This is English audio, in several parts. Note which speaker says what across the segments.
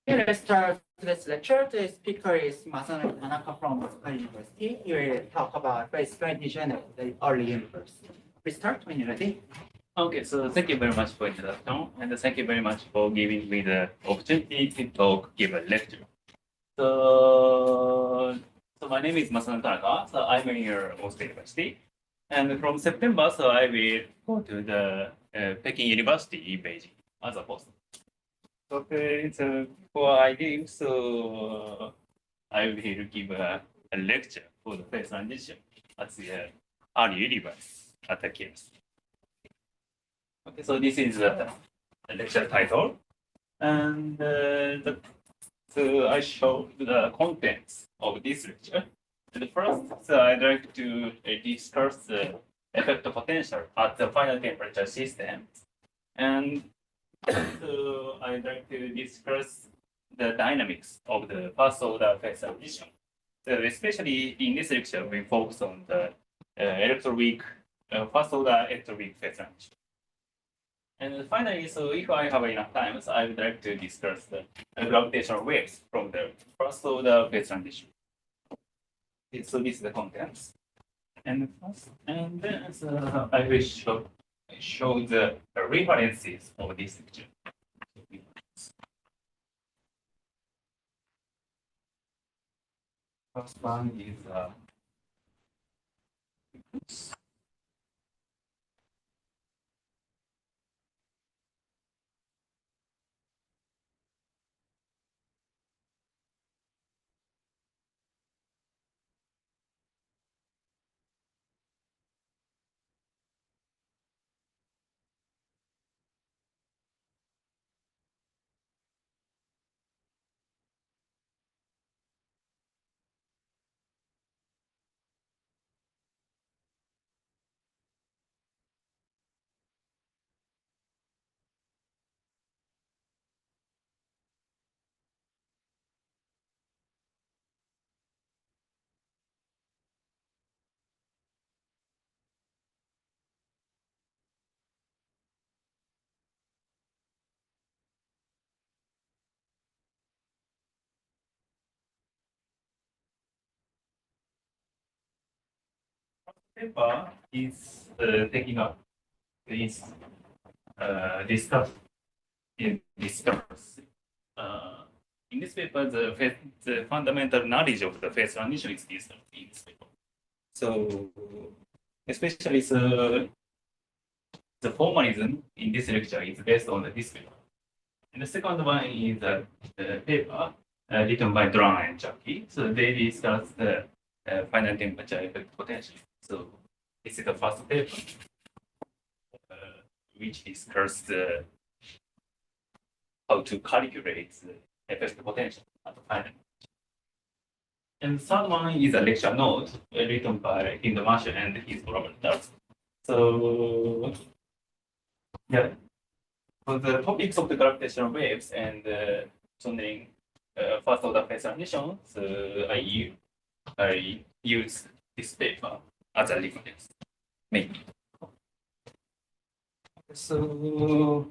Speaker 1: Here, let's start this lecture. The speaker is Masanori Tanaka from Osaka University. He will talk about phase transition of the early universe. We start when you're ready.
Speaker 2: Okay, so thank you very much for introduction, and thank you very much for giving me the opportunity to give a lecture. So my name is Masanori Tanaka. So I'm in Osaka University, and from September, so I will go to the Peking University in Beijing as a postdoc. Okay, so before I leave, so I will give a lecture for the phase transition at the early universe at the case. Okay, so this is the lecture title, and so I show the contents of this lecture. And first, so I'd like to discuss the effect potential at the final temperature system, and so I'd like to discuss the dynamics of the first order phase transition. So especially in this lecture, we focus on the electroweak first order electroweak phase transition. And finally, so if I have enough time, so I would like to discuss the gravitational waves from the first order phase transition. So this is the contents. And then so I will show the references of this lecture. First one is paper is taking up is discussed in in this paper, the fundamental knowledge of the phase transition is discussed in this paper. So, especially the formalism in this lecture is based on this paper. And the second one is the paper written by Duran and Jackie. So they discuss the final temperature effect potential. So this is the first paper, which discusses how to calculate the effect potential at the final. And the third one is a lecture note written by Hindo Marshall and his collaborators. So, yeah, for the topics of the gravitational waves and tunneling first order phase transition, so I use this paper as a reference, maybe. So,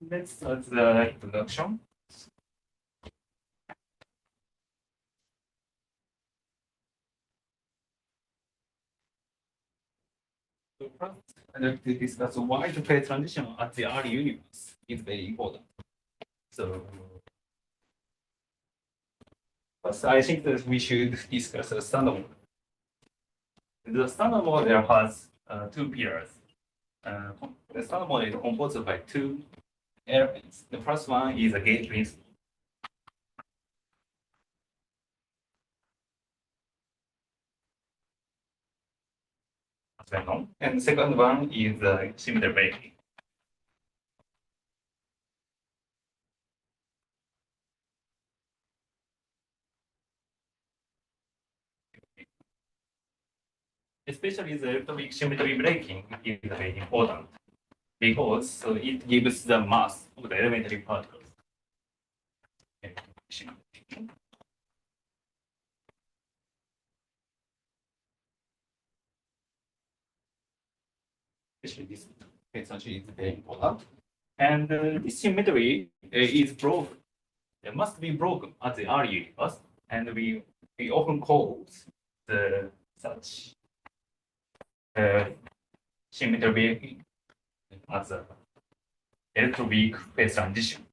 Speaker 2: let's start the introduction. So first, I'd like to discuss why the phase transition at the early universe is very important. So, first, I think that we should discuss the standard model. The standard model has two pillars. The standard model is composed by two elements. The first one is a gauge principle. And the second one is symmetry breaking. Especially the electroweak symmetry breaking is very important because it gives the mass of the elementary particles. especially this extension is very important. And this symmetry is broken. It must be broken at the early universe, and we often call the such symmetry as a electroweak phase transition.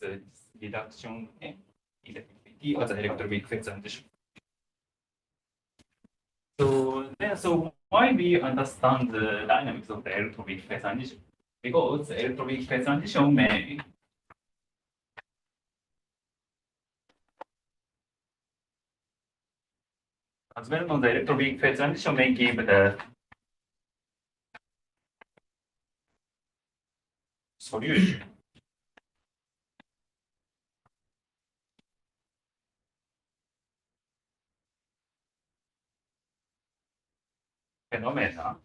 Speaker 2: The reduction in electricity as an electroweak phase transition. So why we understand the dynamics of the electroweak phase transition? Because the electroweak phase transition may as well as the electroweak phase transition may give the solution. Phenomena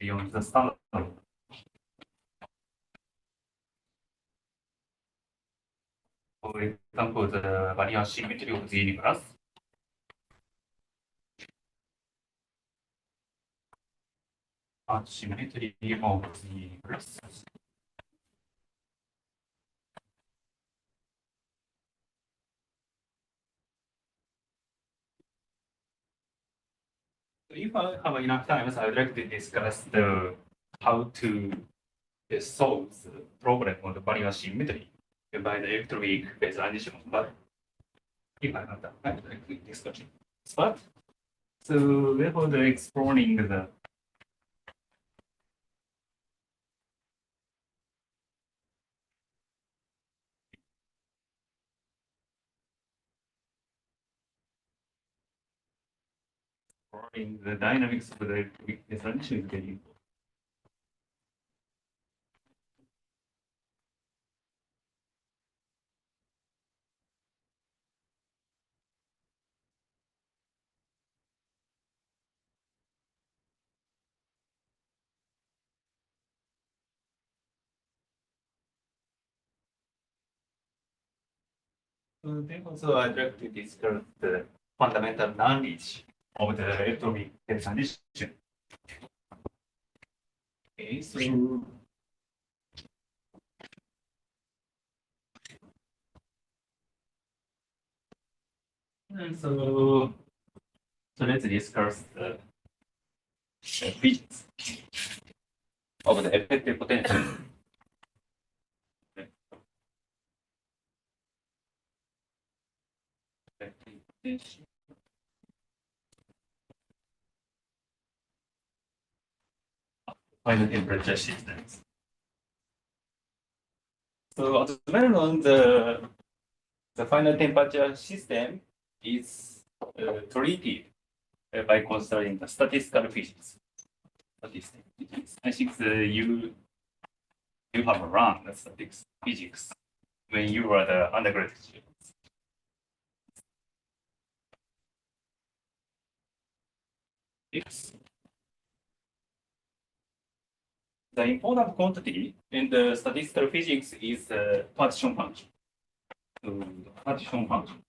Speaker 2: beyond the standard. For example, the barrier symmetry of the universe. And symmetry of the universe. If I have enough time, I would like to discuss how to solve the problem of the barrier symmetry by the electroweak phase transition. But if I have time, I would like to discuss it. But so therefore, the exploring the dynamics of the electroweak phase transition is very important. So therefore, I'd like to discuss the fundamental knowledge of the electroweak phase transition. Okay, so let's discuss the physics of the effective potential. Final temperature systems. So as well known, the final temperature system is treated by considering the statistical physics. I think you have run the statistics physics when you were the undergraduate students. Yes. The important quantity in the statistical physics is the partition function. So the partition function.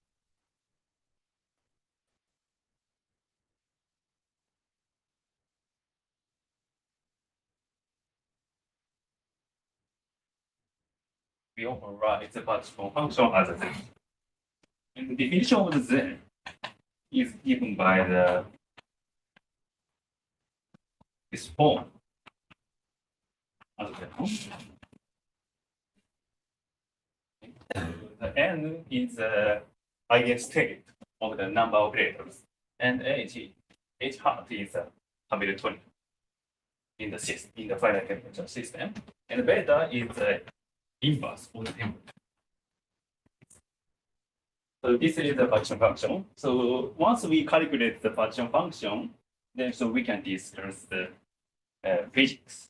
Speaker 2: We often write the partition function as a z. And the definition of the z is given by this form. The n is the eigenstate of the number of letters, and h hat is a Hamiltonian in the system, in the finite temperature system, and beta is the inverse of the temperature. So this is the partition function. So once we calculate the partition function, then so we can discuss the physics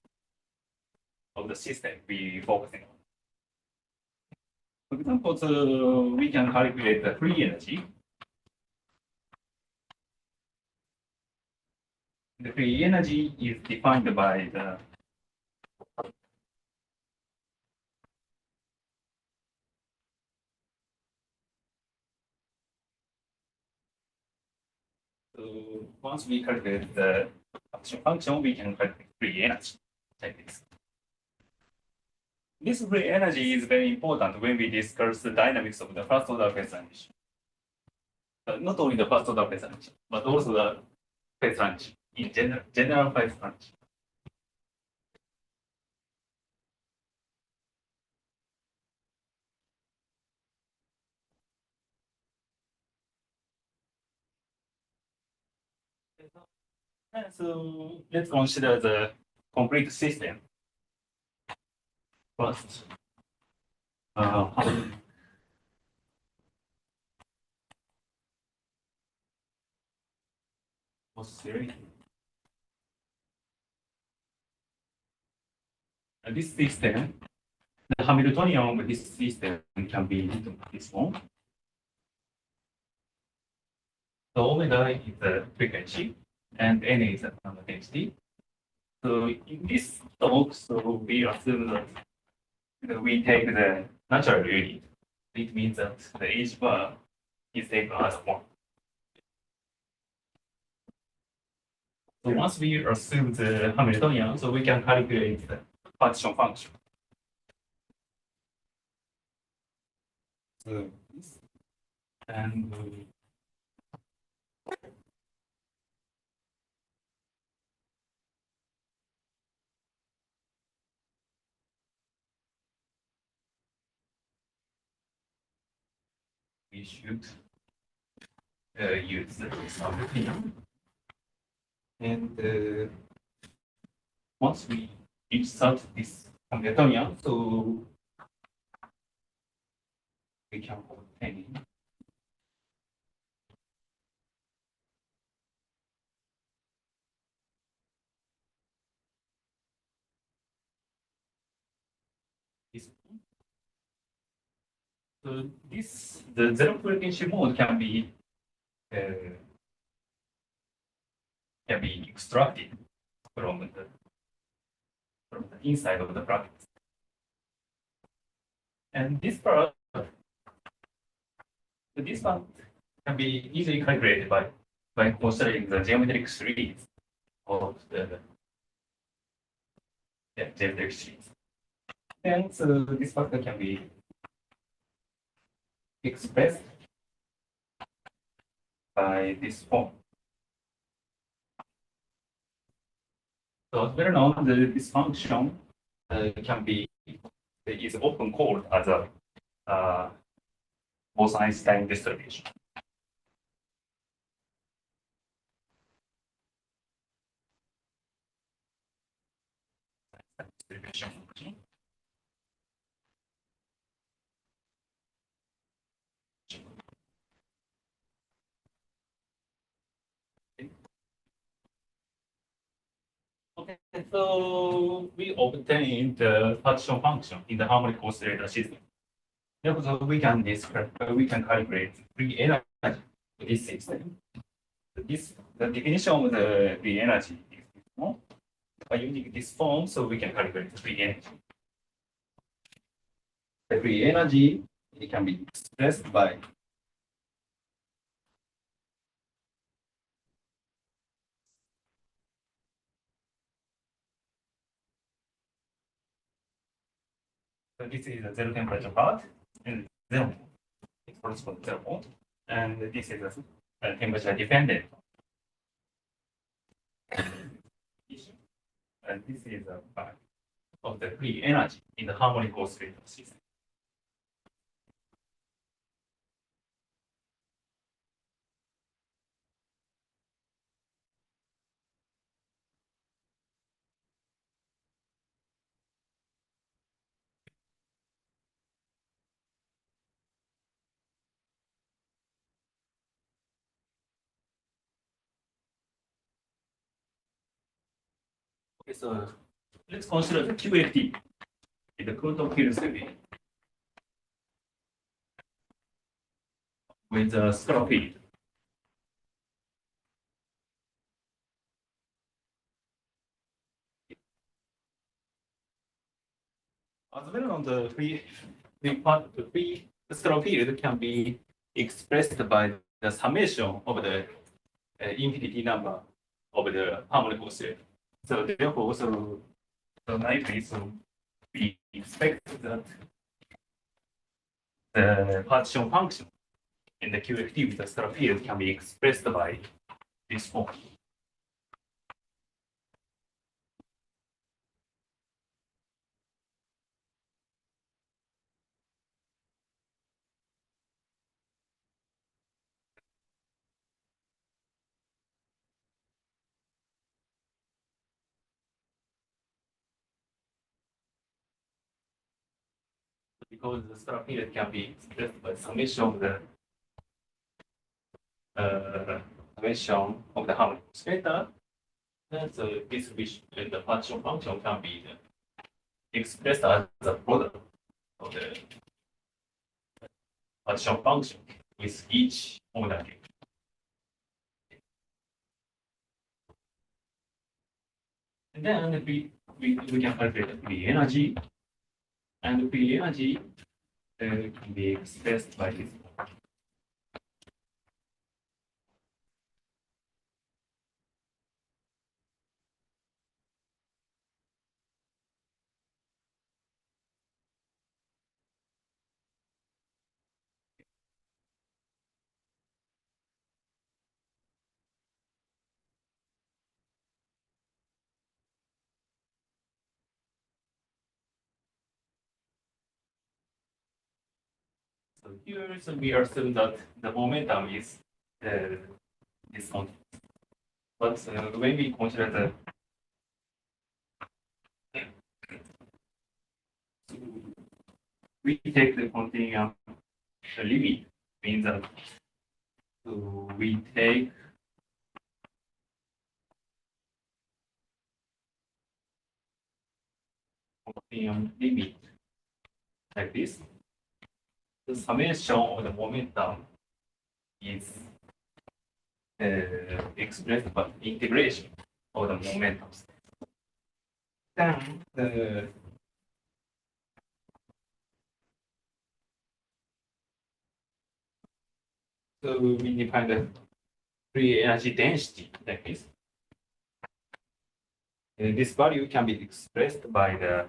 Speaker 2: of the system we focusing on. For example, so we can calculate the free energy. The free energy is defined by the so once we calculate the function, we can calculate free energy like this. This free energy is very important when we discuss the dynamics of the first order phase transition. Not only the first order phase transition, but also the phase transition in general phase transition. So let's consider the complete system first. Oscillate. This system, the Hamiltonian of this system can be written this one. So omega is the frequency and n is the number density. So in this talk, so we assume that we take the natural unit. It means that the h bar is taken as 1. So once we assume the Hamiltonian, so we can calculate the partition function. So this and we should use this Hamiltonian. And once we insert this Hamiltonian, so we can obtain this. So this the zero frequency mode can be extracted from the inside of the bracket. And this part can be easily calculated by considering the geometric series of the geometric series. And so this factor can be expressed by this form. So as well known, this function can be is often called as a Bose-Einstein distribution. Okay, so we obtained the partition function in the harmonic oscillator system. Therefore, we can calculate free energy for this system. The definition of the free energy is this one. By using this form, so we can calculate the free energy. The free energy it can be expressed by so this is a zero temperature part and 0 it corresponds to 0 and this is a temperature dependent. And this is a part of the free energy in the harmonic oscillator system. Okay, so let's consider the QFT in the quantum field theory with the scalar field. as well on the free scalar field can be expressed by the summation of the infinity number of the harmonic oscillator. So therefore, so likely, so we expect that the partition function in the QFT with the scalar field can be expressed by this form. Because the scalar field can be expressed by summation of the harmonic oscillator, then the distribution and the partition function can be expressed as the product of the partition function with each modality. And then we can calculate the free energy, and the free energy can be expressed by this. So here, so we assume that the momentum is this one. But when we consider the we take the continuum limit, means that we take continuum limit like this. The summation of the momentum is expressed by integration of the momentums. Then so we define the free energy density like this. And this value can be expressed by the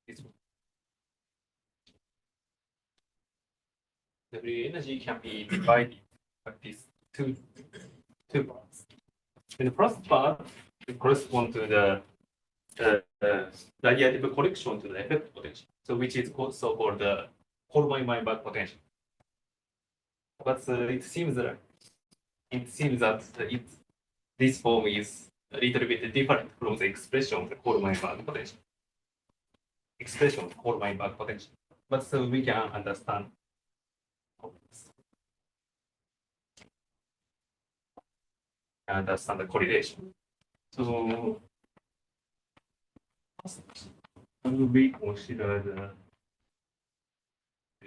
Speaker 2: this one. The free energy can be divided by these two parts. And the first part corresponds to the radiative correction to the effect potential, so which is so-called the Kolmai back potential. But it seems that this form is a little bit different from the expression of the Kolmai back potential. Expression of Kolmai back potential. But so we can understand the correlation. So we consider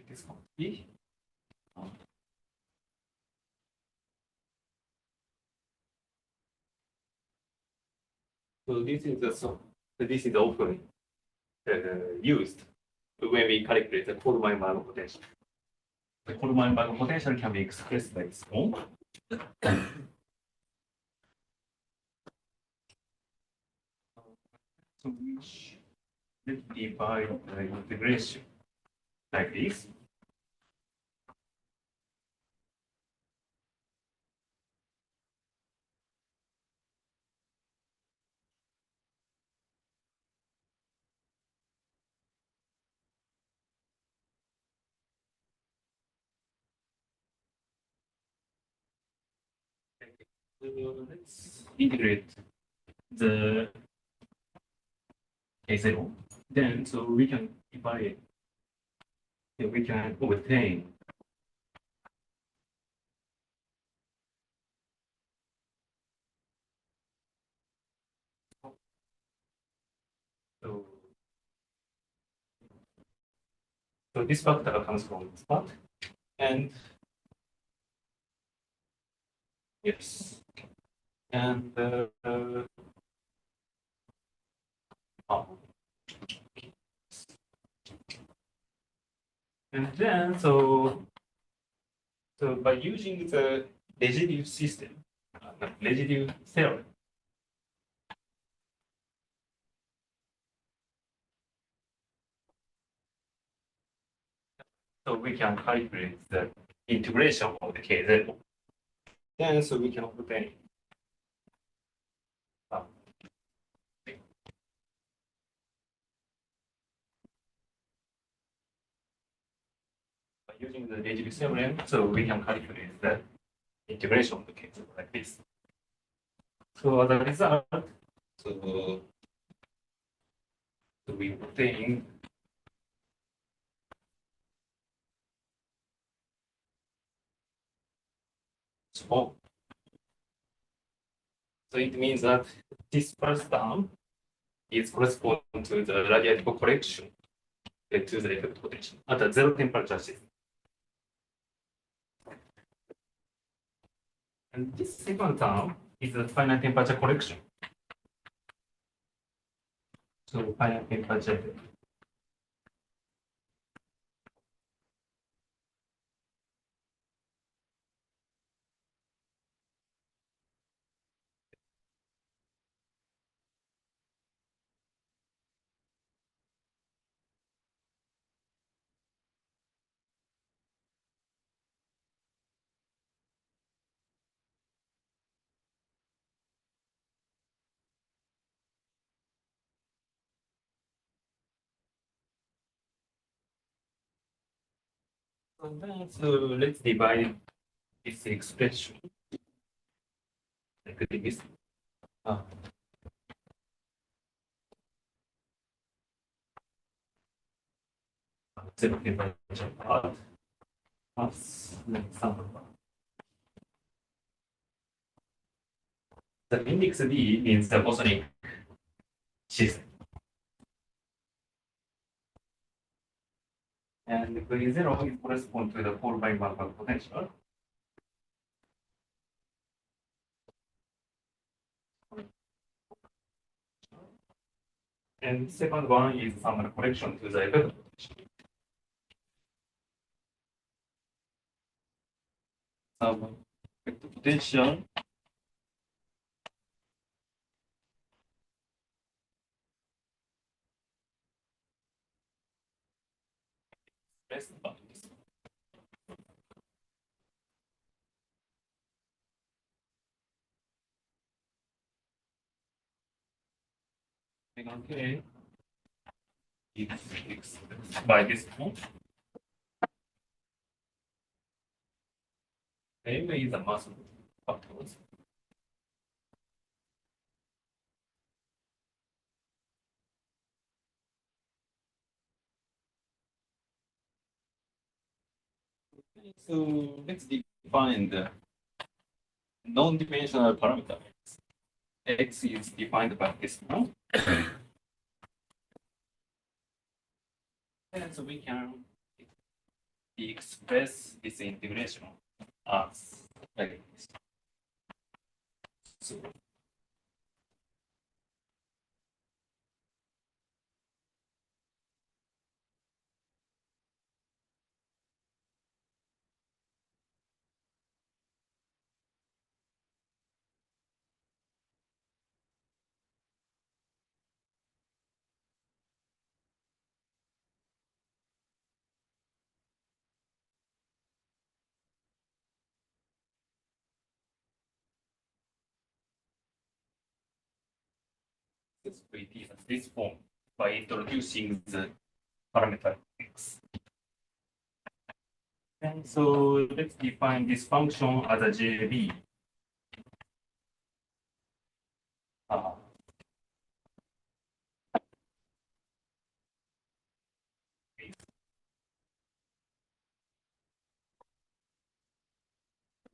Speaker 2: this quantity. So this is often used when we calculate the Kolmai potential. The Kolmai potential can be expressed by this form. So which let's divide the integration like this. Let's integrate the A0. Then so we can divide, we can obtain So this factor comes from this part. And yes. And oh. And then so by using the residue system, residue theorem, so we can calculate the integration of the kz. Then so we can obtain by using the residue theorem, so we can calculate the integration of the kz like this. So as a result, so we obtain so it means that this first term is correspond to the radiative correction to the effect potential at the zero temperature system. And this second term is the finite temperature correction. So finite temperature. So let's divide this expression like this. Zero temperature part plus sample part. The index D means the bosonic system. And V0 is correspond to the 4 by Markov potential. And second one is thermal correction to the effect potential. Effect potential less than this. Okay. It's by this one. M is the mass factors. So let's define the non-dimensional parameter. X is defined by this one. And so we can express this integration as like this. So this pretty as this form by introducing the parameter x. And so let's define this function as a JB.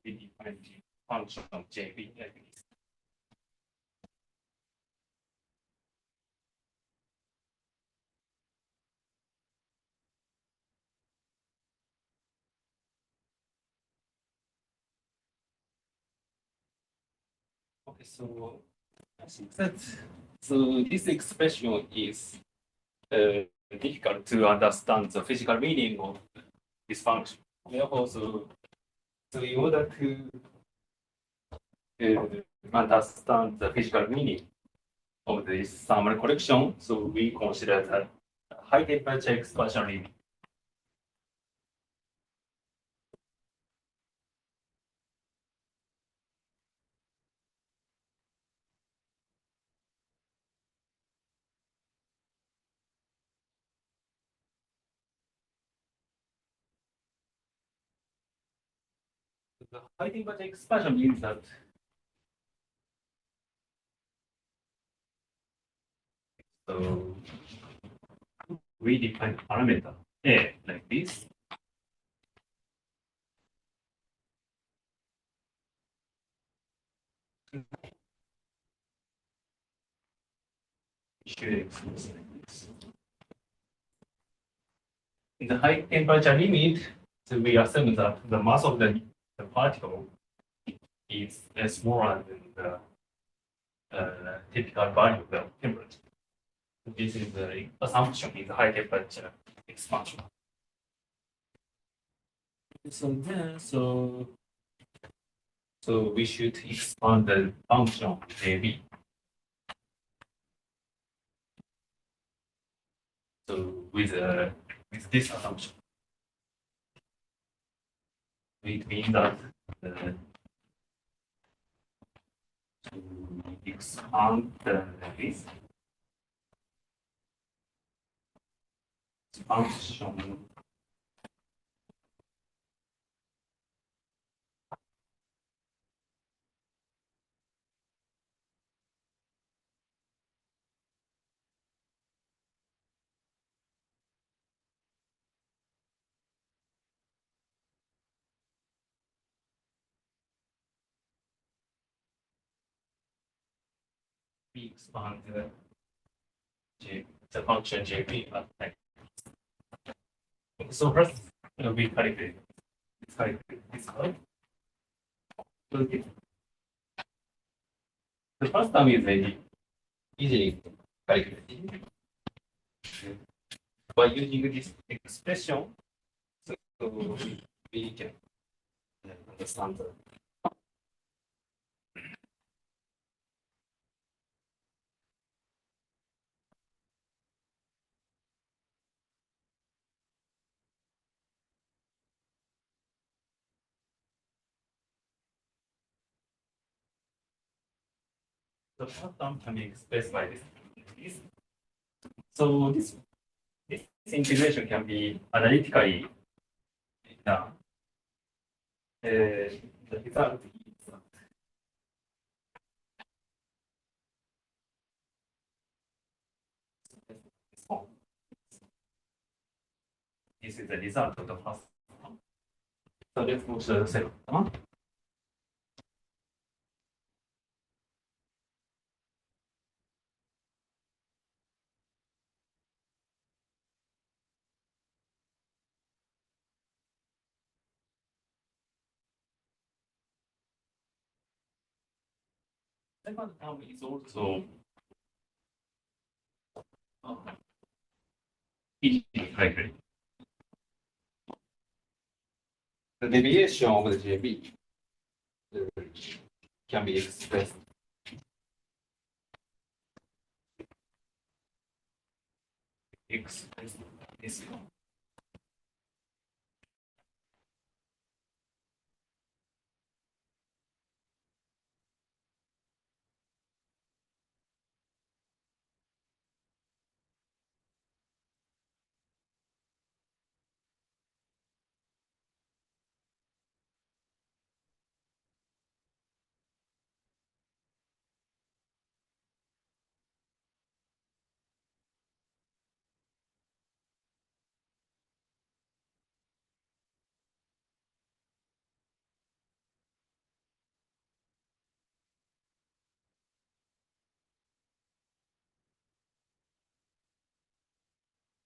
Speaker 2: We define the function of JB like this.
Speaker 3: Okay, so I think that so this expression is difficult to understand the physical meaning of this function. Therefore, so in order to understand the physical meaning of this thermal correction, so we consider that high temperature expansion limit. The high temperature expansion means that so we define parameter A like this. In the high temperature limit, so we assume that the mass of the particle is smaller than the typical value of the temperature. This is the assumption in the high temperature expansion. So then, so we should expand the function JB. So with this assumption, it means that to expand this function we expand the function JB. So first we calculate this one. Okay. The first term is very easily calculated by using this expression. So we can understand the first term can be expressed by this. So this integration can be analytically done. The result is this is the result of the first one. So let's move to the second one. Second term is also easily calculated. The deviation of the JB can be expressed this one.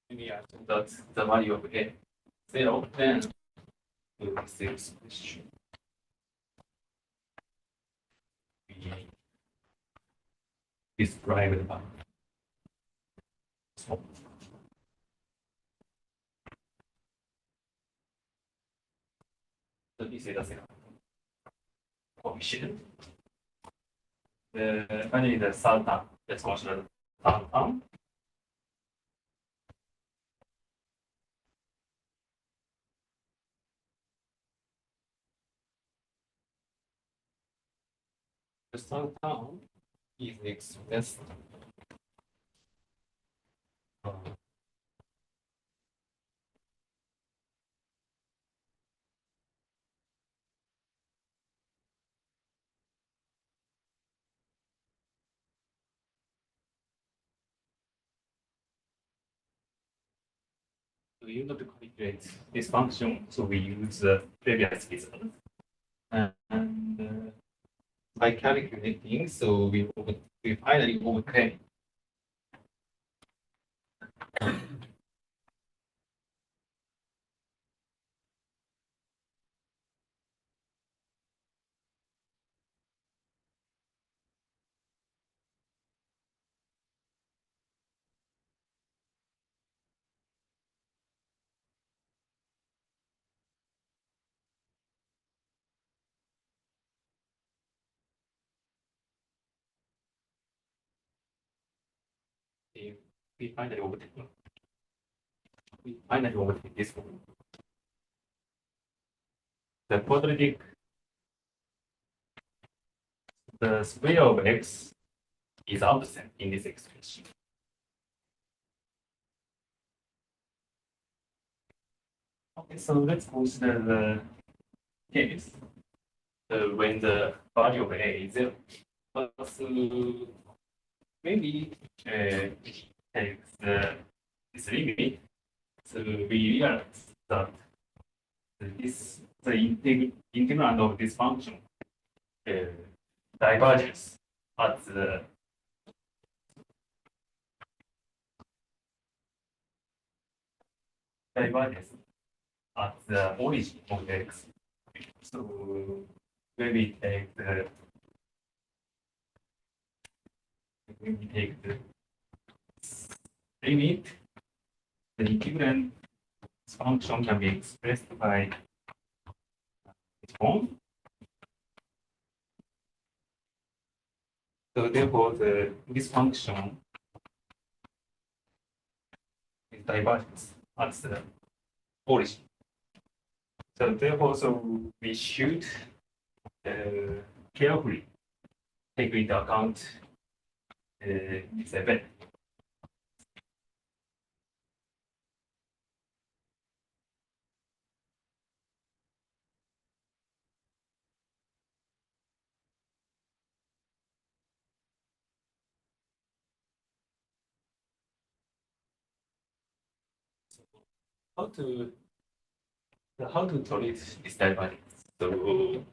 Speaker 3: Maybe I think that the value of A 0, then this expression. described by. So this is the second coefficient. Finally, the third term. Let's consider the third term. The third term is expressed so in order to calculate this function, so we use the previous result. And by calculating, so we finally obtain we finally obtain this one. The quadratic, the square of x is absent in this expression. Okay, so let's consider the case when the value of a is 0. But maybe takes this limit, so we realize that the integrand of this function diverges at the origin of the x. So when we take the limit, the integrand function can be expressed by this form. So therefore, this function is divergent at the origin. So therefore, we should carefully take into account this event. How to tolerate this divergence? So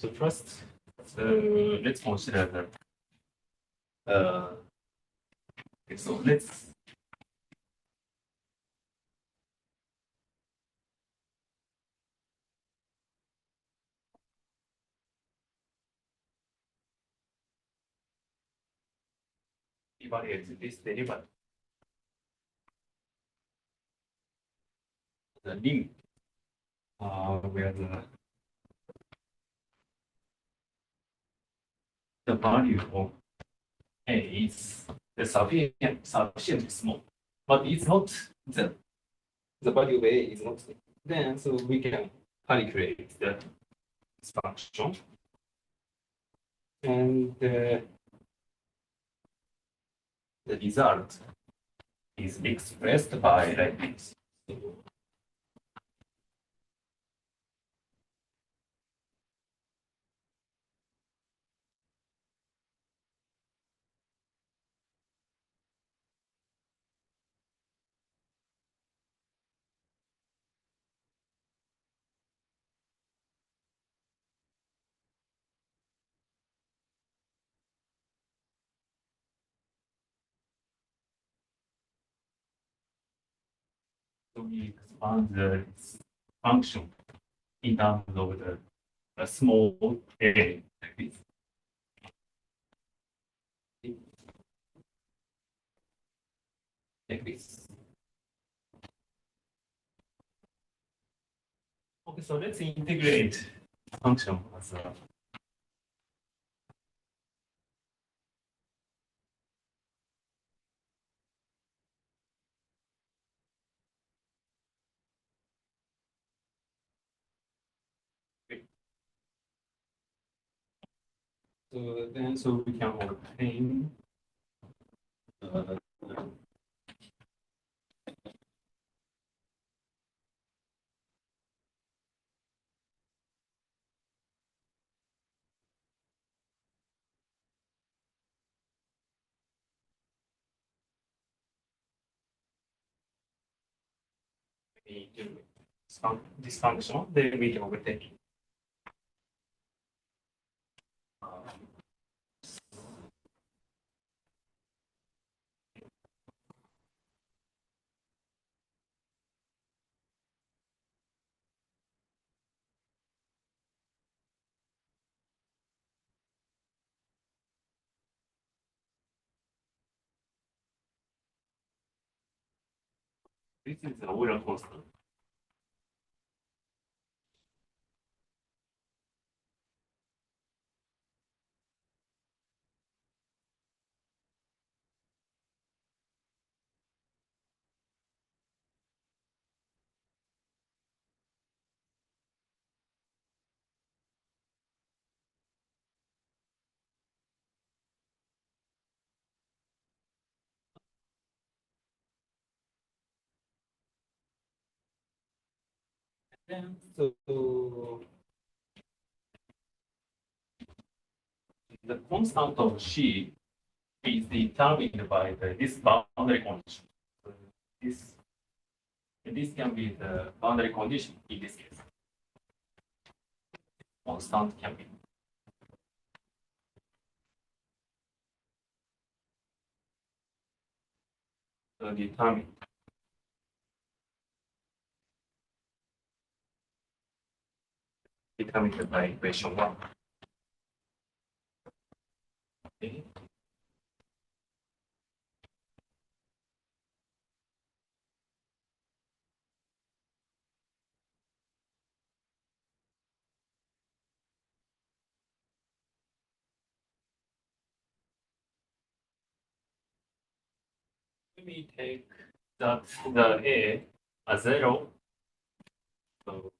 Speaker 3: first, let's consider the okay, so let's evaluate this derivative. The limit where the value of a is sufficiently small, but it's not the value of a is not then, so we can calculate this function, and the result is expressed by like this. So we expand the function in terms of the small a like this. like this. Okay, so let's integrate function as a so we can obtain this function, then we can obtain this is the Euler constant. Then so the constant of C is determined by this boundary condition. So this can be the boundary condition in this case. Constant can be determined by equation 1. Okay. Let me take that the A as 0. So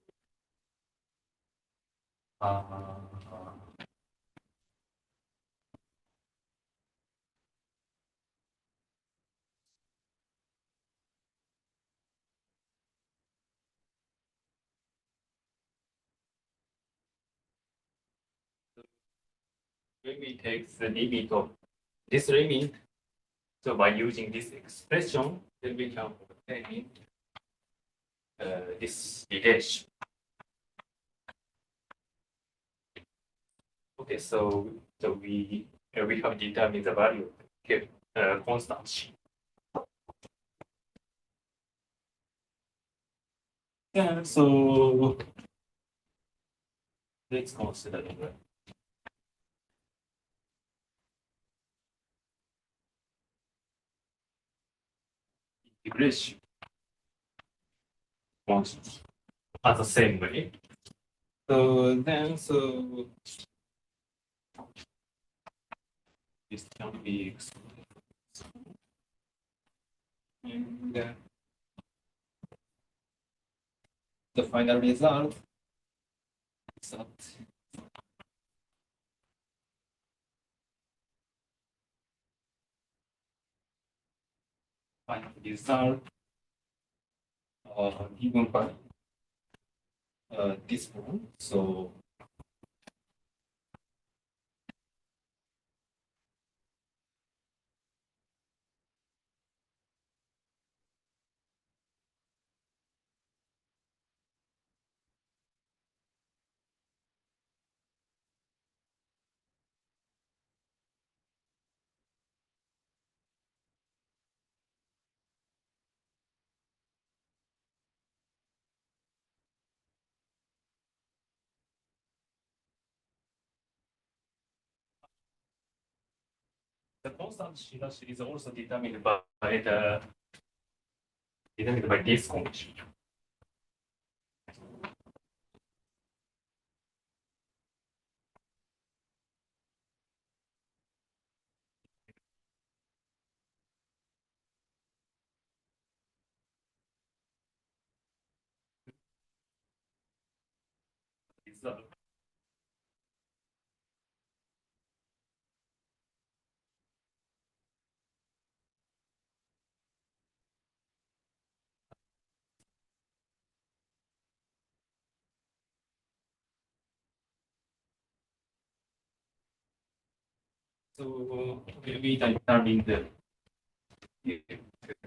Speaker 3: when we take the limit of this limit, so by using this expression, then we can obtain this relation. Okay, so we have determined the value of constant C. Yeah, so let's consider the integration functions as the same way. So this can be excluded. And the final result is that final result given by this one. So the constant C is also determined by the determined by this condition. Result. So we determine the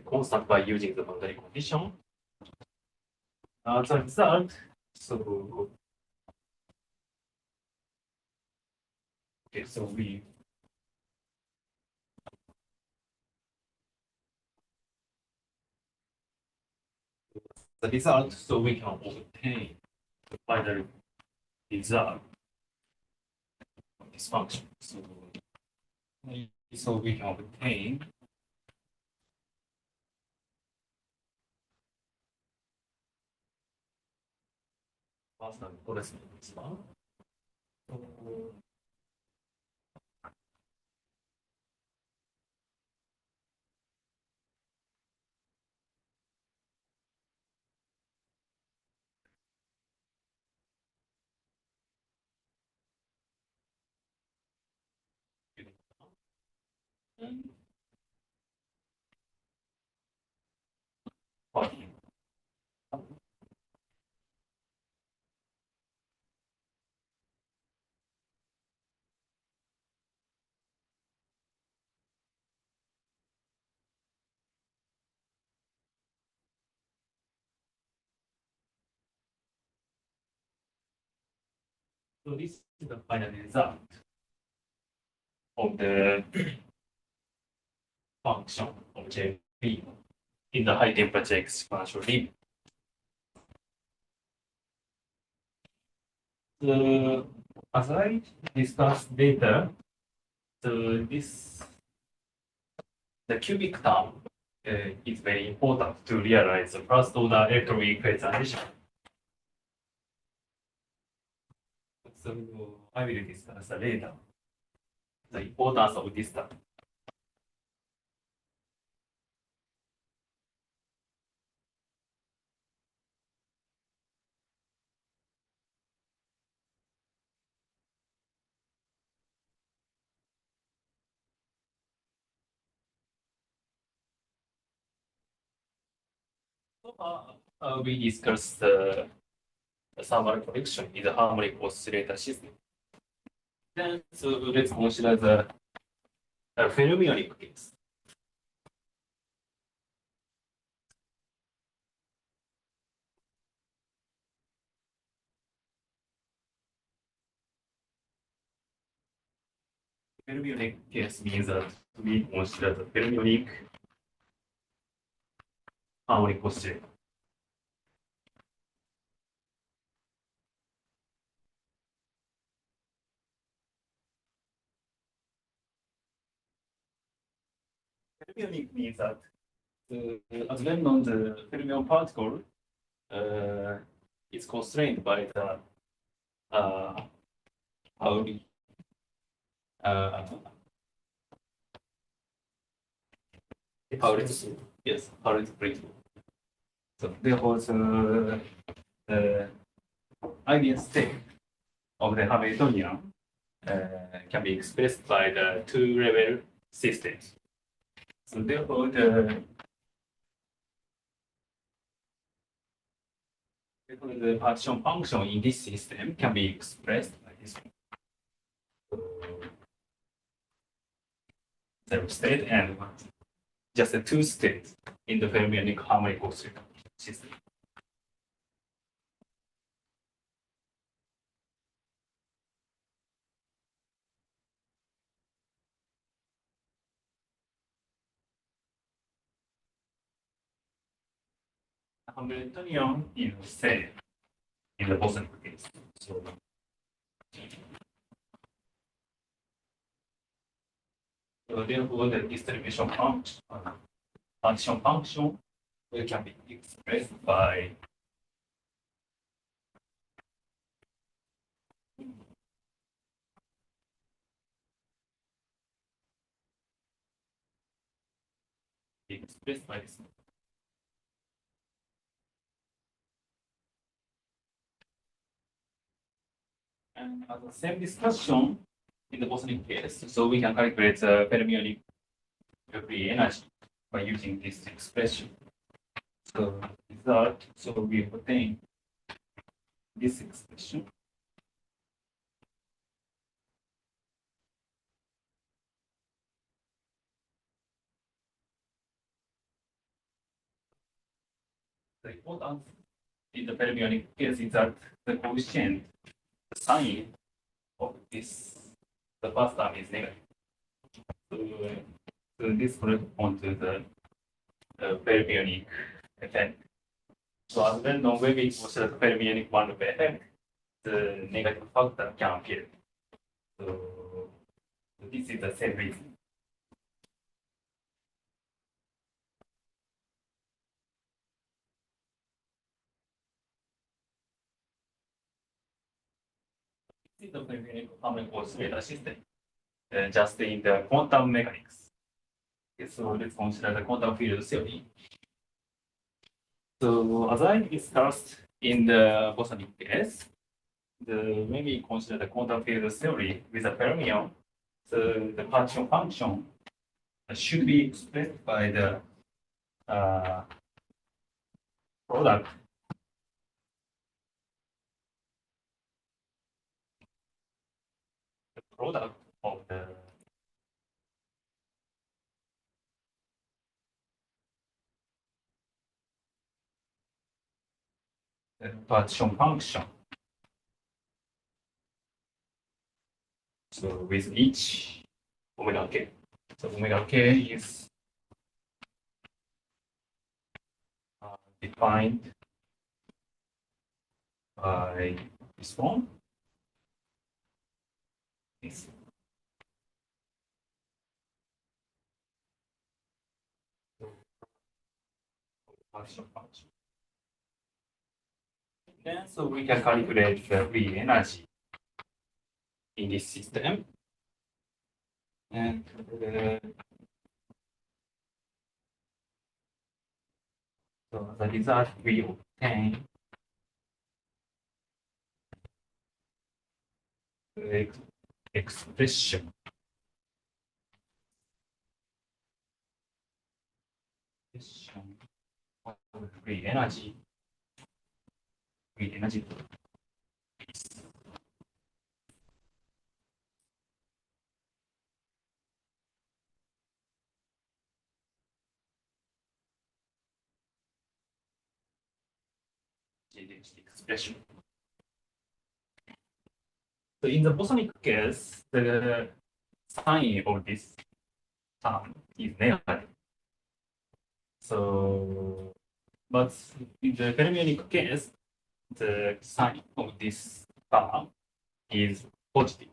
Speaker 3: constant by using the boundary condition. As a result, so okay, so we the result, so we can obtain the final result of this function. So we can obtain constant corresponding to this one. Okay. So this is the final result of the function of JP in the high temperature expansion limit. As I discussed later, the cubic term is very important to realize the first order electroweak transition. So I will discuss later the importance of this term. We discussed the thermal convection in the harmonic oscillator system. Then, so let's consider the fermionic case. Fermionic case means that we consider the fermionic harmonic oscillator. Fermionic means that as well known, the fermion particle is constrained by the Pauli Pauli's, yes, Pauli's principle. So therefore, the ideal state of the Hamiltonian can be expressed by the two-level systems. So therefore, the partition function in this system can be expressed by this zero state and just the two states in the fermionic harmonic oscillator system. Hamiltonian is said in the Boston case. So therefore, the distribution function, partition function it can be expressed by this. And the same discussion in the bosonic case, so we can calculate the fermionic free energy by using this expression. So result, so we obtain this expression. The importance in the fermionic case is that the coefficient, the sign of this, the first term is negative. So this corresponds to the fermionic effect. So as well known when we consider the fermionic band effect, the negative factor can appear. So this is the same reason. This is the fermionic harmonic oscillator system, just in the quantum mechanics. Okay, so let's consider the quantum field theory. So as I discussed in the bosonic case, when we consider the quantum field theory with a fermion, so the partition function should be expressed by the product of the partition function. So with each omega k. So omega k is defined by this one. This. Partition function. Then so we can calculate the free energy in this system. And so the result we obtain the expression of free energy. Free energy. Expression. So in the bosonic case, the sign of this term is negative. So, but in the fermionic case, the sign of this term is positive.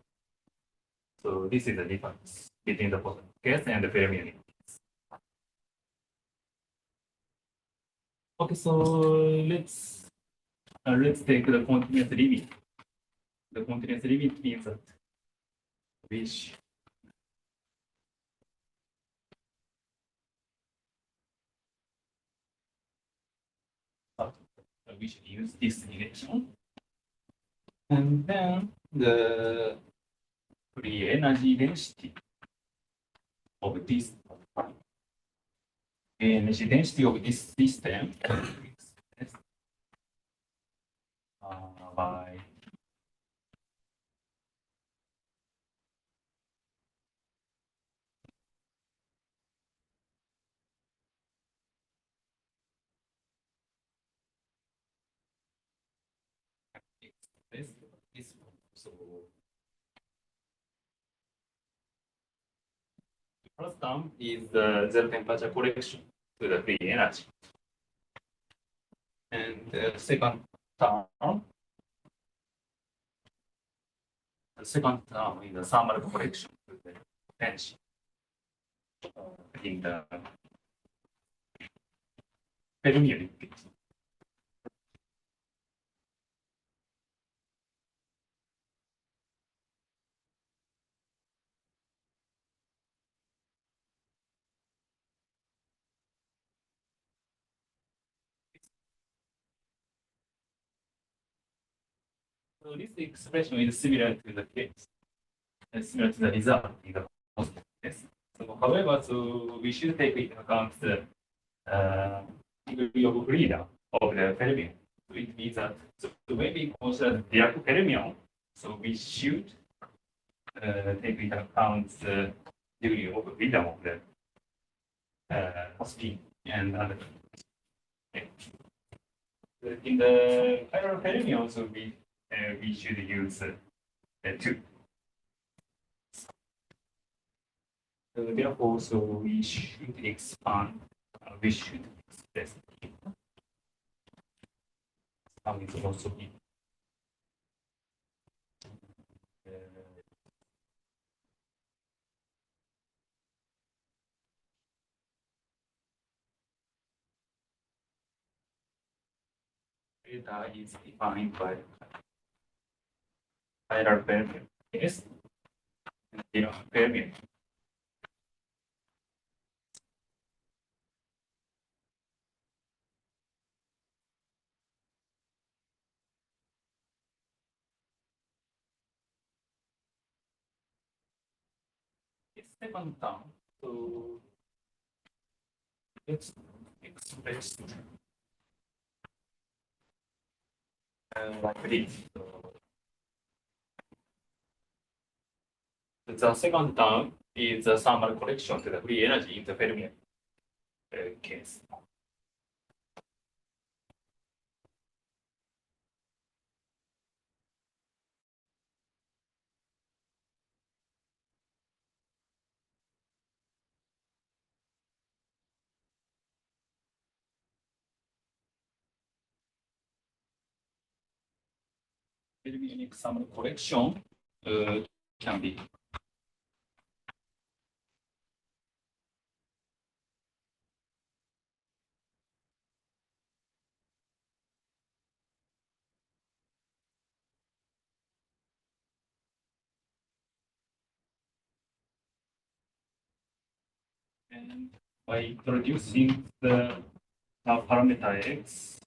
Speaker 3: So this is the difference between the bosonic case and the fermionic case. Okay, so let's take the continuous limit. The continuous limit means that which we should use this negation. And then the free energy density of this energy density of this system is by this one. So the first term is the zero temperature correction to the free energy. And the second term is the thermal correction to the tension in the
Speaker 2: fermionic case. So this expression is similar to the case, similar to the result in the positive case. So however, so we should take into account the degree of freedom of the fermion. So it means that so when we consider the fermion, so we should take into account the degree of freedom of the spin and other. Okay. In the chiral fermion, so we should use 2. So therefore, so we should expand, we should express how is also be. Data is defined by chiral fermion. Yes, fermion. Second term, so let's express like this. So the second term is the thermal correction to the free energy in the fermion case. Fermionic thermal correction can be and by introducing the parameter x,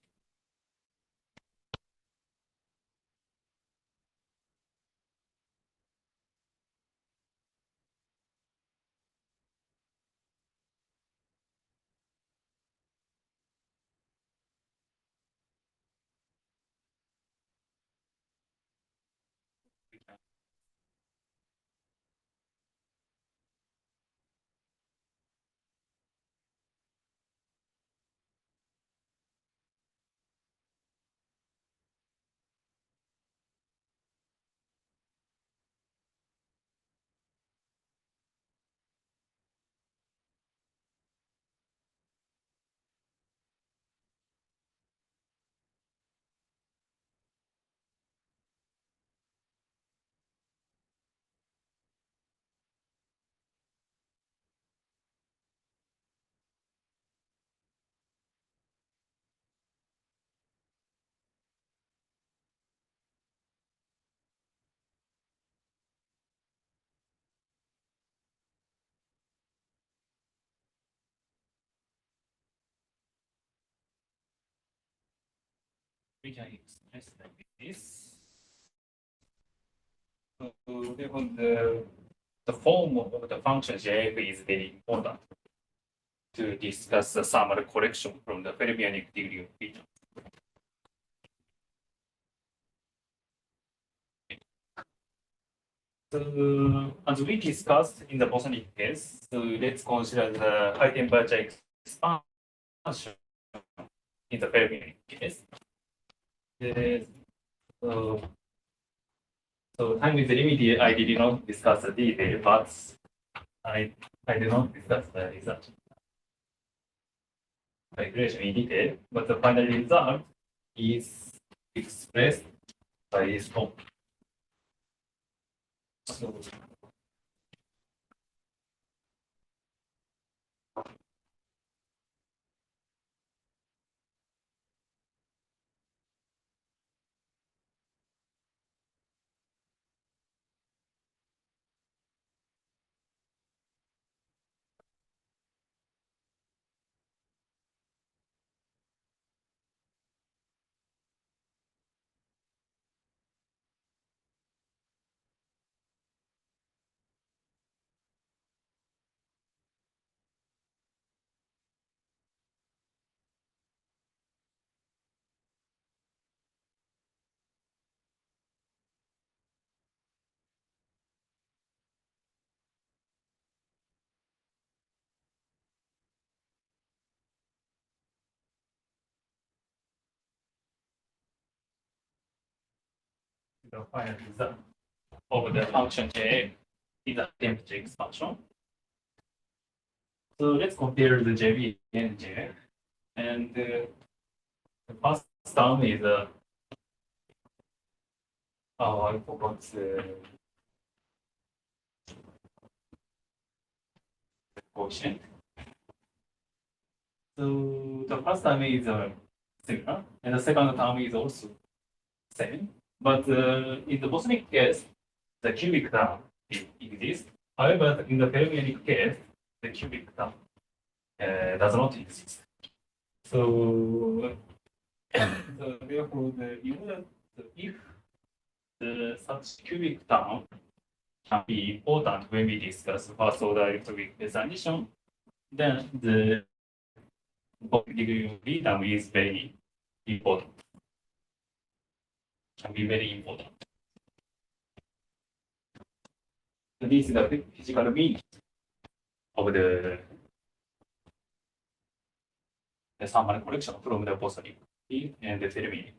Speaker 2: we can express like this. So therefore, the form of the function jf is very important to discuss the thermal correction from the fermionic degree of freedom. So as we discussed in the bosonic case, so let's consider the high temperature expansion in the fermionic case. So, so time is limited. I did not discuss the detail, but I did not discuss the result calculation in detail. But the final result is expressed by this form. So, the final result of the function j in the temperature expansion. So let's compare the JB and J. And the first term is I forgot the quotient. So the first term is similar, and the second term is also same. But in the bosonic case, the cubic term exists. However, in the fermionic case, the cubic term does not exist. So, therefore, if the such cubic term can be important when we discuss first order electroweak transition, then the degree term is very important. Can be very important. So this is the physical meaning of the thermal collection from the bosonic and the fermionic.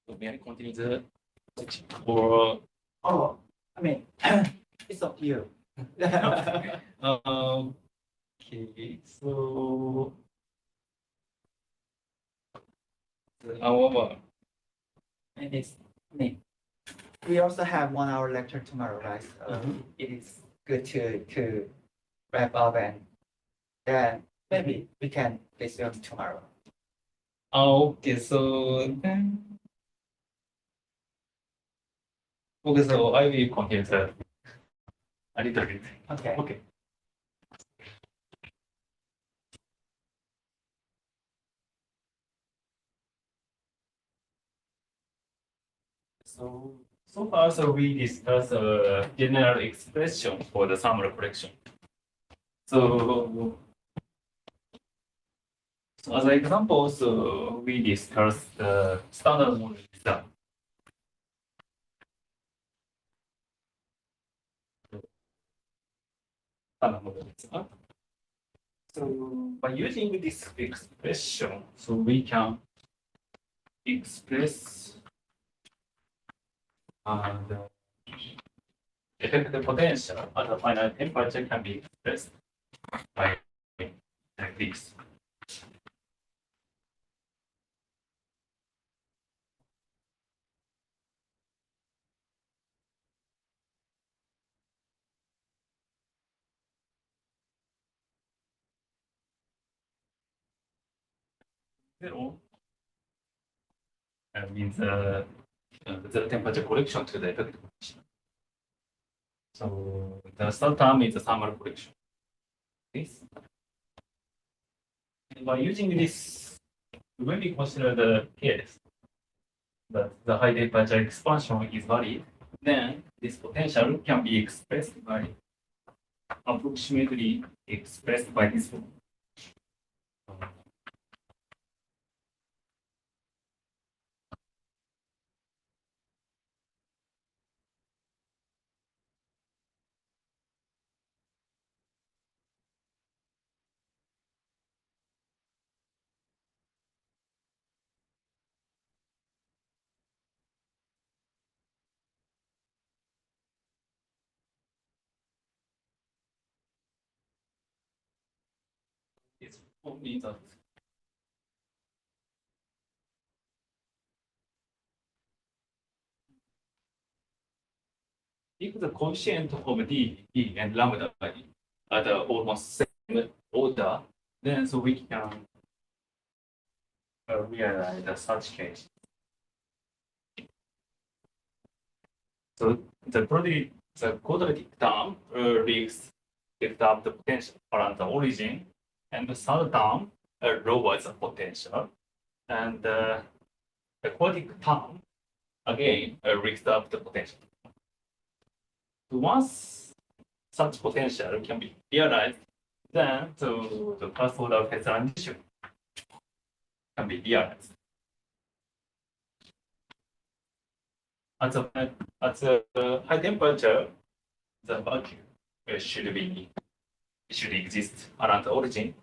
Speaker 2: So may I continue the section or
Speaker 1: Oh, I mean, it's up to you.
Speaker 2: okay, so our
Speaker 1: And it's, I mean, we also have 1 hour lecture tomorrow, right? So it is good to wrap up and then maybe we can resume tomorrow.
Speaker 2: okay, so then okay, so I will continue the a little bit.
Speaker 1: Okay.
Speaker 2: Okay. So far, so we discussed a general expression for the thermal correction. So as an example, so we discussed the standard model exam. Standard model exam. So by using this expression, so we can express the effective potential at a finite temperature can be expressed by like this. Zero means the temperature correction to the effective potential. So the third term is the thermal correction. This. And by using this, when we consider the case that the high temperature expansion is valid, then this potential can be expressed by approximately expressed by this form. It's only that if the coefficient of d, e, and lambda are the almost same order, then so we can realize such case. So the quadratic term lift up the potential around the origin, and the third term lowers the potential, and the quadratic term again lifts up the potential. So once
Speaker 3: such potential can be realized, then the first order phase transition can be realized. At the high temperature, the vacuum should exist around the origin.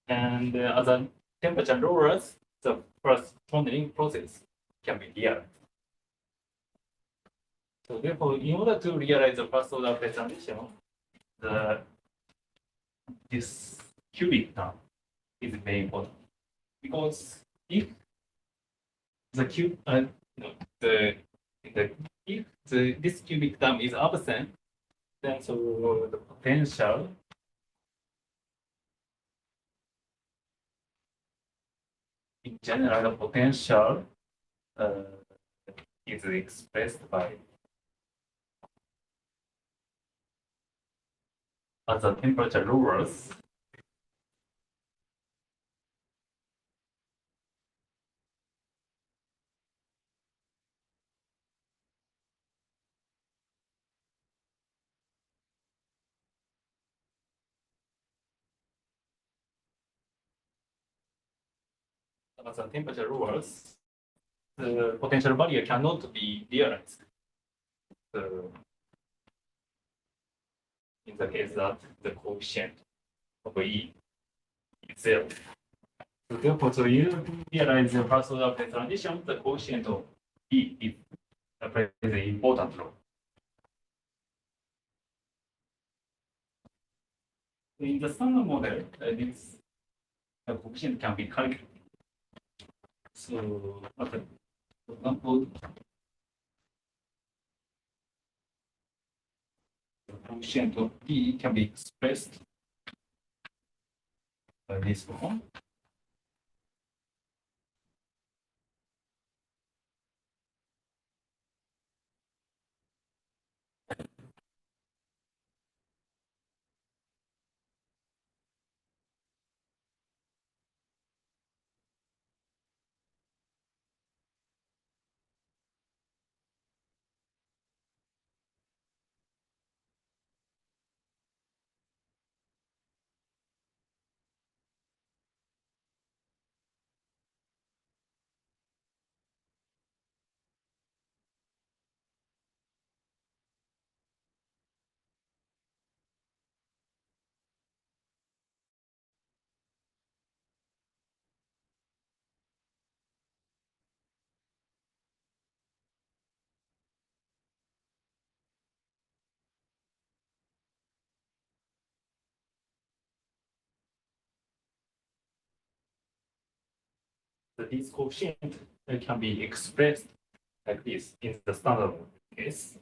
Speaker 3: And as the temperature lowers, the first tunneling process can be realized. So therefore, in order to realize the first order phase transition, this cubic term is very important, because if the this cubic term is absent, then so the potential in general, the potential is expressed by as the temperature lowers, the potential barrier cannot be realized. In the case that the coefficient of E is zero. So therefore, so you realize the first order phase transition, the coefficient of E is plays an important role. In the standard model, this coefficient can be calculated. So, for example, the coefficient of E can be expressed by this form. So this coefficient can be expressed like this in the standard case.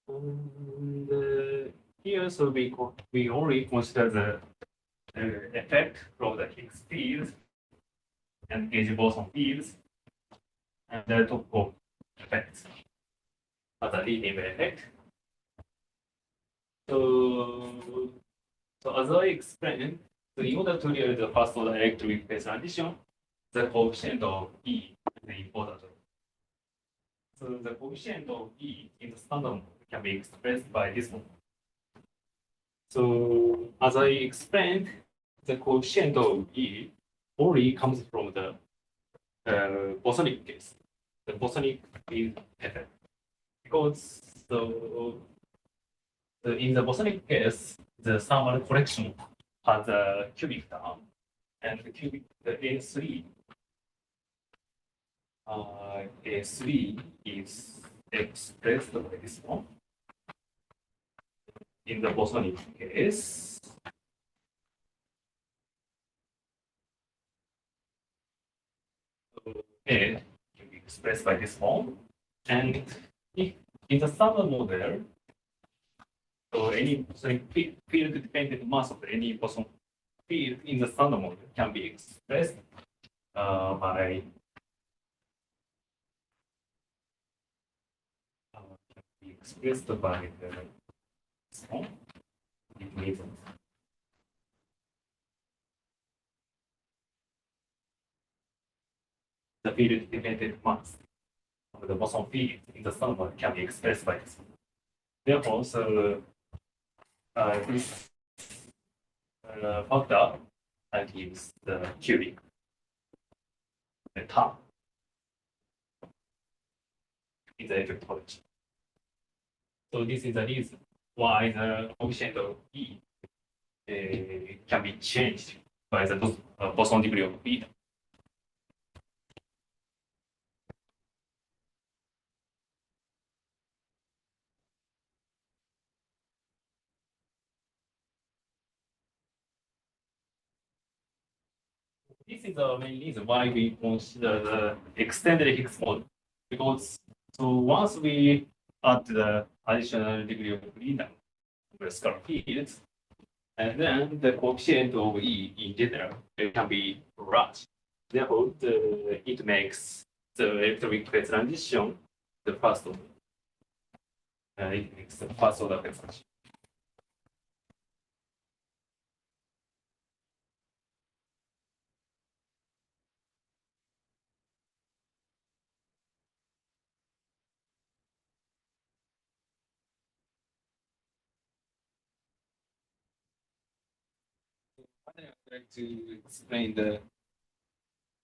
Speaker 3: And here, so we only consider the effect from the Higgs field and gauge boson fields and the top of effects as a leading effect. So as I explained, so in order to realize the first order electroweak phase transition, the coefficient of E is important. So the coefficient of E in the standard model can be expressed by this one. So as I explained, the coefficient of E only comes from the bosonic case, the bosonic field effect, because in the bosonic case, the thermal correction has a cubic term, and the A3 is expressed by this one. In the bosonic case, A can be expressed by this form, and if in the standard model, so any field-dependent mass of any boson field in the standard model can be expressed by this form. It means the field-dependent mass of the boson field in the standard model can be expressed by this form. Therefore, this factor gives the cubic the term in the electroweak. So this is the reason why the coefficient of E can be changed by the boson degree of beta. This is the main reason why we consider the extended Higgs model, because once we add the additional degree of freedom to the scalar fields, and then the coefficient of E in general can be large. Therefore, it makes the electroweak phase transition the first order. It makes the first order phase transition. Finally, I would like to explain the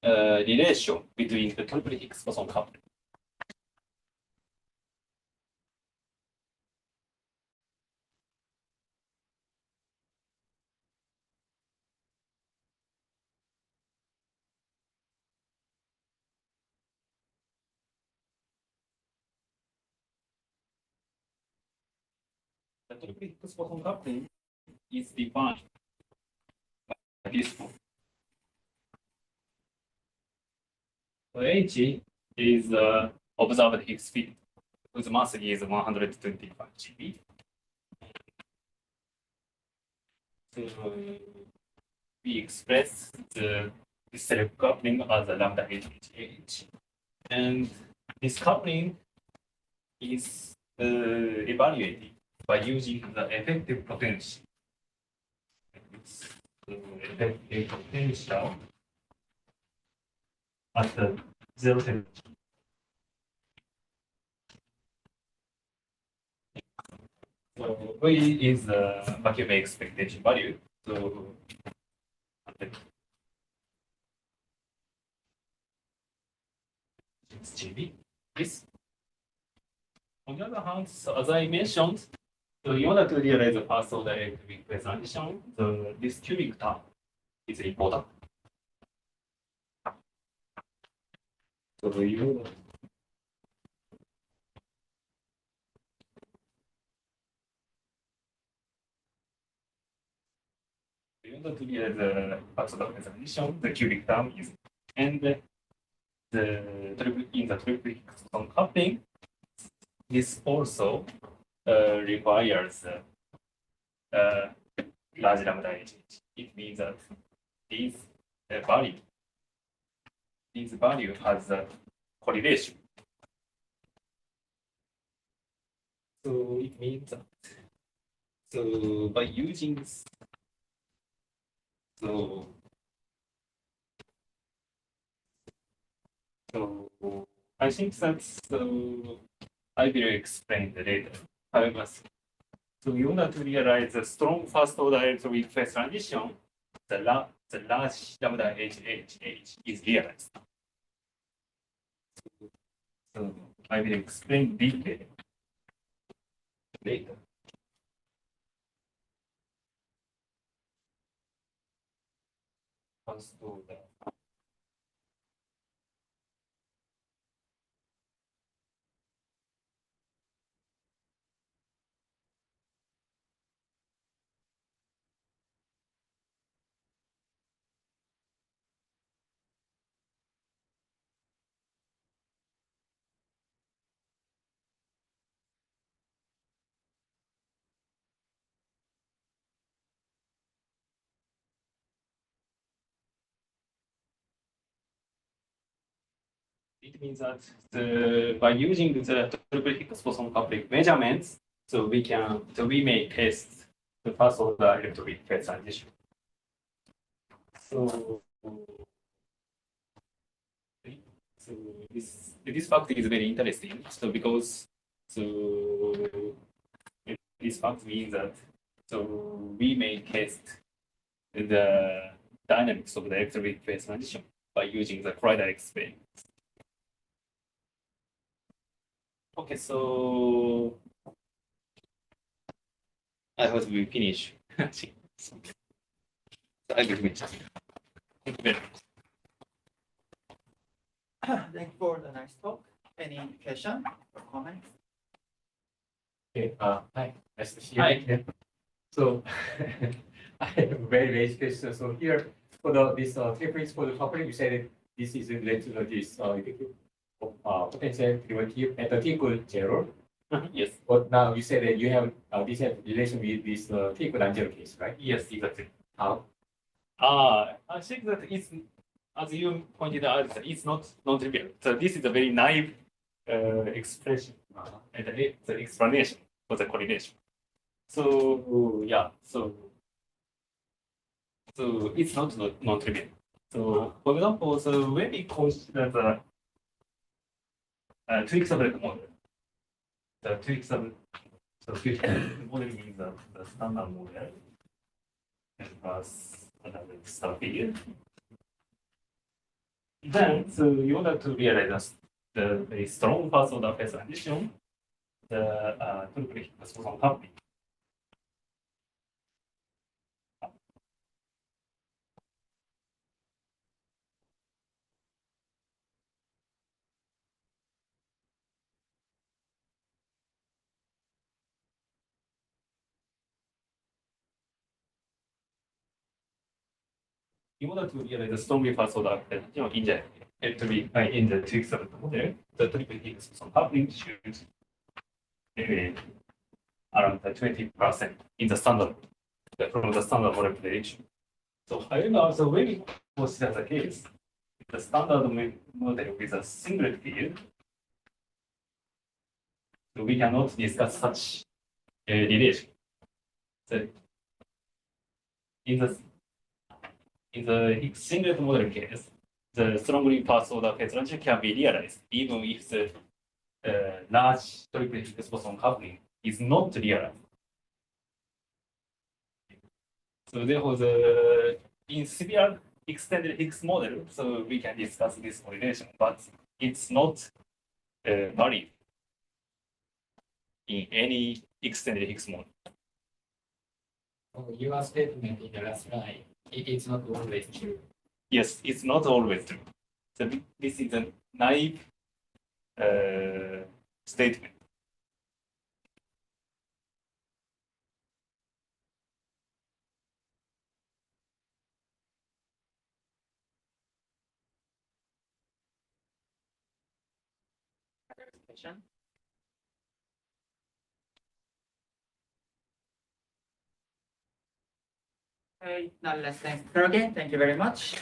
Speaker 3: relation between the triple Higgs boson coupling. The triple Higgs boson coupling is defined by this form. So H is the observed Higgs field, whose mass is 125 GeV. So we express this self coupling as a lambda hh, and this coupling is evaluated by using the effective potential. Effective potential at the zero temperature. So V is the vacuum expectation value. So it's GB. This. On the other hand, so as I mentioned, so in order to realize the first order electroweak phase transition, this cubic term is important. So you in order to realize the first order phase transition, the cubic term is, and in the triple Higgs boson coupling, this also requires large lambda h. It means that this value has a correlation. So it means that by using this, I think that I will explain the later. However, so in order to realize the strong first order electroweak phase transition, the large lambda hh is realized. So I will explain detail later. First order. It means that by using the triple Higgs boson coupling measurements, so we may test the first order electroweak phase transition. So this fact is very interesting. So because This fact means that so we may test the dynamics of the electroweak phase transition by using the Friday experiment. Okay, so I hope we finish. So I will finish. Thank you very much.
Speaker 1: Thank you for the nice talk. Any question or comments?
Speaker 4: Okay, hi, nice to see you.
Speaker 3: Hi.
Speaker 4: again. So, I have a very basic question. So here, for this three principle coupling, you said that this is related to this effective potential derivative at the t equal 0.
Speaker 3: Yes,
Speaker 4: But now you said that you have this have relation with this t equal non-zero case, right?
Speaker 3: yes, exactly.
Speaker 4: How?
Speaker 3: I think that it's, as you pointed out, it's not non-trivial. So this is a very naive expression and the explanation for the correlation. So yeah, so it's not non-trivial. So for example, so when we consider the Twix-Abel model, the Twix-Abel model means the standard model and plus another star field. Then, so in order to realize the very strong first order phase transition, the triple Higgs boson coupling. In order to realize the strongly first order phase transition in the Twix-Abel model, the triple Higgs boson coupling should around the 20% in the standard from the standard model prediction. So, however, so when we consider the case, the standard model with a singlet field, so we cannot discuss such a relation. So, in the Higgs singlet model case, the strongly first order phase transition can be realized even if the large triple Higgs boson coupling is not realized. So therefore, in severe extended Higgs model, so we can discuss this correlation, but it's not valid in any extended Higgs model.
Speaker 4: Your statement in the last line, it is not always true.
Speaker 3: Yes, it's not always true. So this is a naive statement.
Speaker 1: Question? Okay, now let's thank her again. Thank you very much.